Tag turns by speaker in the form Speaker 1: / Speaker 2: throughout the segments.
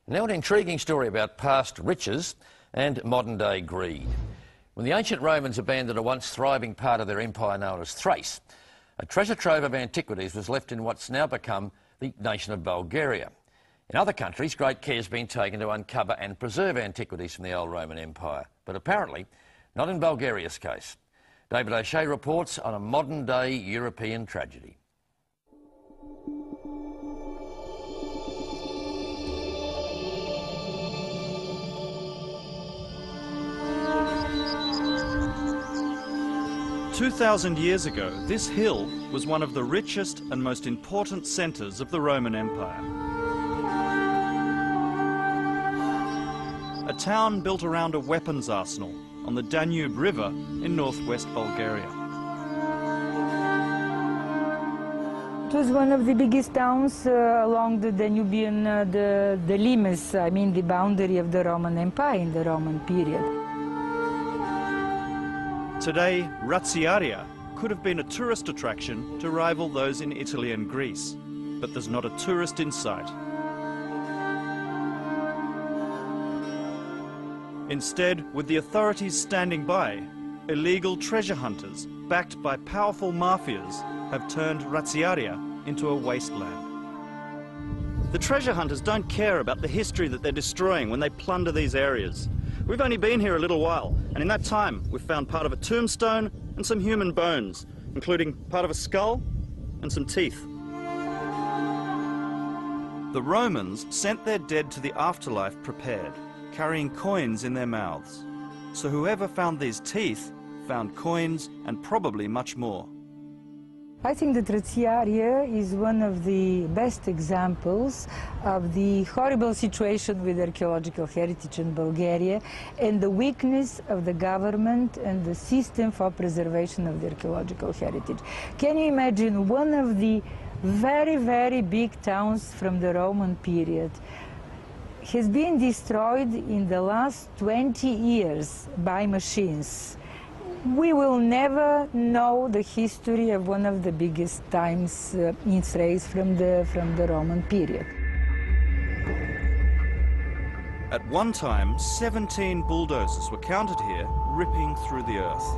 Speaker 1: Now an intriguing story about past riches and modern-day greed. When the ancient Romans abandoned a once thriving part of their empire known as Thrace, a treasure trove of antiquities was left in what's now become the nation of Bulgaria. In other countries, great care has been taken to uncover and preserve antiquities from the old Roman Empire, but apparently not in Bulgaria's case. David O'Shea reports on a modern-day European tragedy.
Speaker 2: "2,000 years ago, this hill was one of the richest and most important centres of the Roman Empire. A town built around a weapons arsenal on the Danube River in northwest Bulgaria.
Speaker 3: It was one of the biggest towns along the Danubian, the limes, I mean the boundary of the Roman Empire in the Roman period.
Speaker 2: Today, Ratsiaria could have been a tourist attraction to rival those in Italy and Greece, but there's not a tourist in sight. Instead, with the authorities standing by, illegal treasure hunters, backed by powerful mafias, have turned Ratsiaria into a wasteland. The treasure hunters don't care about the history that they're destroying when they plunder these areas. We've only been here a little while, and in that time we've found part of a tombstone and some human bones, including part of a skull and some teeth. The Romans sent their dead to the afterlife prepared, carrying coins in their mouths. So whoever found these teeth found coins and probably much more.
Speaker 3: I think that Ratsiaria is one of the best examples of the horrible situation with archaeological heritage in Bulgaria and the weakness of the government and the system for preservation of the archaeological heritage. Can you imagine one of the very, very big towns from the Roman period has been destroyed in the last 20 years by machines? We will never know the history of one of the biggest times in Thrace from the Roman period.
Speaker 2: At one time, 17 bulldozers were counted here, ripping through the earth.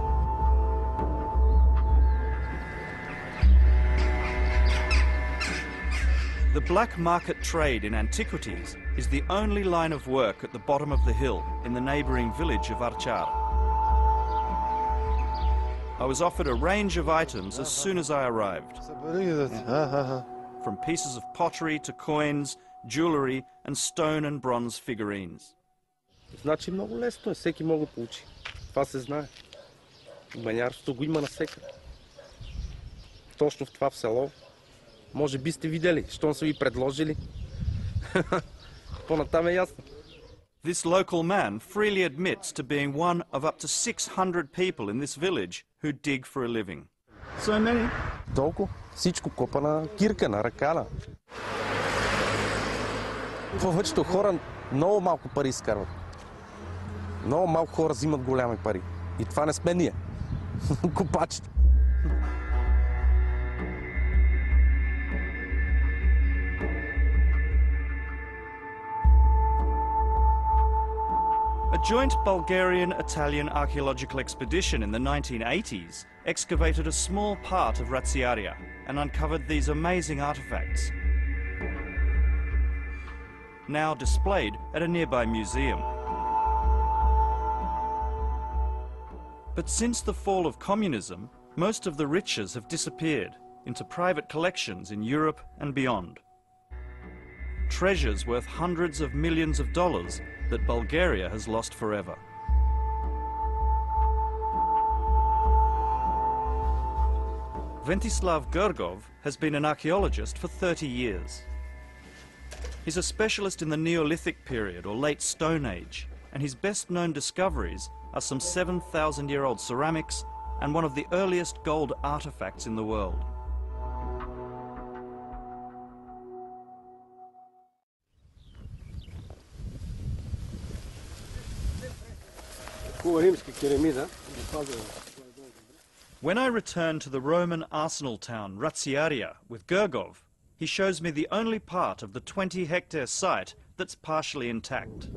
Speaker 2: The black market trade in antiquities is the only line of work at the bottom of the hill in the neighbouring village of Archaeological. I was offered a range of items as soon as I arrived. From pieces of pottery to coins, jewellery and stone and bronze figurines.
Speaker 4: Значи много лесно е, всеки може да получи. Това се знае. Банярството го има навсекъде. Точно в това в село. Може би сте видели, щом са ви предложили. По-натам е ясно.
Speaker 2: This local man freely admits to being one of up to 600 people in this village who dig for a living.
Speaker 4: So many? Толкова. Всичко копа на кирка, на ръкана. Повечето хора много малко пари изкарват. Много малко хора взимат голями пари. И това не сме ние. Копачите.
Speaker 2: A joint Bulgarian-Italian archaeological expedition in the 1980s excavated a small part of Ratsiaria and uncovered these amazing artefacts, now displayed at a nearby museum. But since the fall of communism, most of the riches have disappeared into private collections in Europe and beyond. Treasures worth hundreds of millions of dollars that Bulgaria has lost forever. Ventislav Gergov has been an archaeologist for 30 years. He's a specialist in the Neolithic period or late Stone Age, and his best-known discoveries are some 7,000-year-old ceramics and one of the earliest gold artefacts in the world. When I return to the Roman arsenal town Ratsiaria with Gergov, he shows me the only part of the 20-hectare site that's partially intact.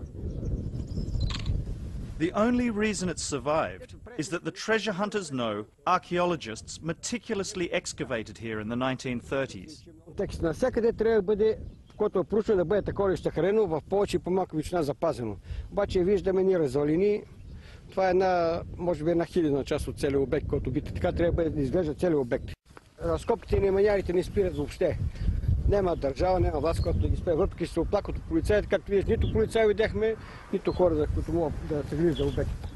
Speaker 2: The only reason it's survived is that the treasure hunters know archaeologists meticulously excavated here in the 1930s.
Speaker 5: Текст навсякъде трябва да бъде, когато е проучване, да бъде такова и съхранено в повече и по-малка величина запазено. Обаче виждаме ни развалини. Това е една, може би, 1/1000 част от целия обект, който би така трябва да изглежда целият обект. Разкопките и манярите не спират въобще. Няма държава, няма власт, която да ги спре. Въпреки че се оплакват от полицаите, както виждаш, нито полицаи видяхме, нито хора, които могат да се грижат за обектите.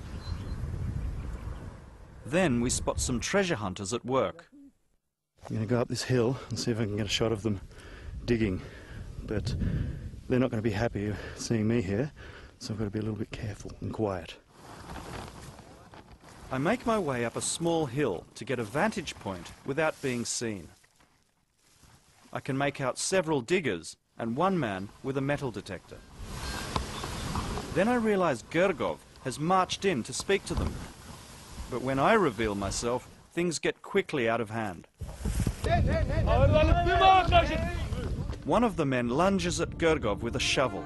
Speaker 2: Then we spot some treasure hunters at work. I'm going to go up this hill and see if I can get a shot of them digging, but they're not going to be happy seeing me here, so I've got to be a little bit careful and quiet. I make my way up a small hill to get a vantage point without being seen. I can make out several diggers and one man with a metal detector. Then I realise Gergov has marched in to speak to them. But when I reveal myself, things get quickly out of hand. One of the men lunges at Gergov with a shovel,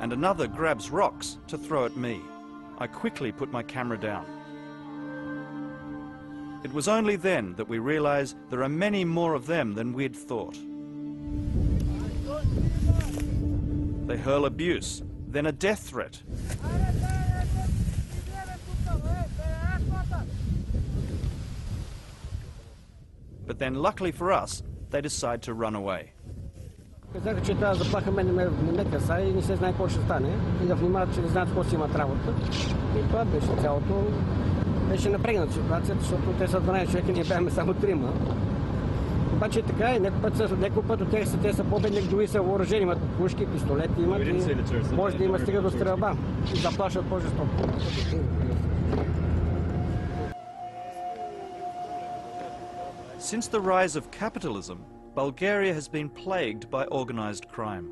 Speaker 2: and another grabs rocks to throw at me. I quickly put my camera down. It was only then that we realised there are many more of them than we'd thought. They hurl abuse, then a death threat. But then, luckily for us, they decide to run away.
Speaker 5: Казаха, че тази заплаха мен не ме касае и не се знае какво ще стане. И да внимават, че не знаят какво си имат работа. И това беше цялото. Беше напрегната ситуацията, защото те са 12 човека и ние бяхме само 3. Обаче така е, някой път от те са по-бедни, други са въоръжени, имат пушки, пистолети, имат и може да има стига до стрелба и заплашват по-жестоко.
Speaker 2: Since the rise of capitalism, Bulgaria has been plagued by organised crime.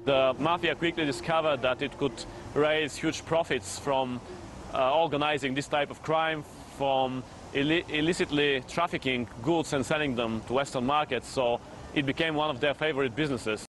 Speaker 6: The mafia quickly discovered that it could raise huge profits from organising this type of crime, from illicitly trafficking goods and selling them to Western markets, so it became one of their favourite businesses.